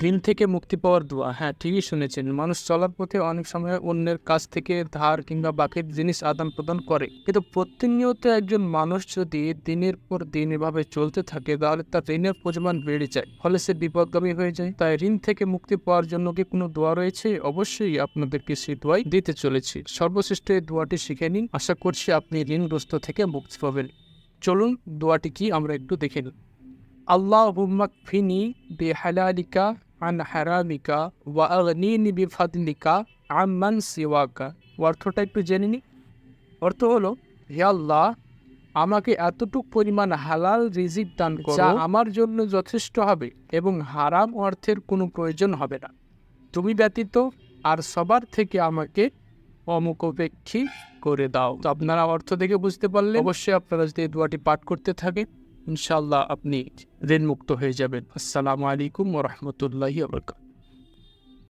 ঋণ থেকে মুক্তি পাওয়ার দোয়া। হ্যাঁ, ঠিকই শুনেছেন। মানুষ চলার পথে অনেক সময় অন্যের কাছ থেকে ধার কিংবা বাকির জিনিস আদান-প্রদান করে। কিন্তু প্রতিনিয়ত একজন মানুষ যদি দিনের পর দিন এভাবে চলতে থাকে, তাহলে তার ঋণের পরিমাণ বেড়ে যায়। ফলে সে বিপদগামী হয়ে যায়। তাই ঋণ থেকে মুক্তি পাওয়ার জন্য কি কোনো দোয়া রয়েছে? অবশ্যই আপনাদেরকে সেই দোয়াই দিতে চলেছি। সর্বশ্রেষ্ঠ এই দোয়াটি শিখে নিন। আশা করছি আপনি ঋণগ্রস্ত থেকে মুক্তি পাবেন। চলুন দোয়াটি কি আমরা একটু দেখে নিই। আল্লাহুম্মা কফিনি বিহালালিকা আন হারামিকা ওয়া আগনিনি বিফাদলিকা আম্মান সিওয়াকা। অর্থটা একটু জেনে নিই। অর্থ হলো, হে আল্লাহ, আমাকে এতটুক পরিমাণ হালাল রিজিক দান করো যা আমার জন্য যথেষ্ট হবে এবং হারাম অর্থের কোনো প্রয়োজন হবে না। তুমি ব্যতীত আর সবার থেকে আমাকে অমুখাপেক্ষী করে দাও। তো আপনারা অর্থ দেখে বুঝতে পারলে অবশ্যই আপনারা যদি এই দোয়াটি পাঠ করতে থাকেন, ইনশাআল্লাহ আপনি ঋণমুক্ত হয়ে যাবেন। আসসালামু আলাইকুম ওয়া রাহমাতুল্লাহি ওয়া বারাকাতুহু।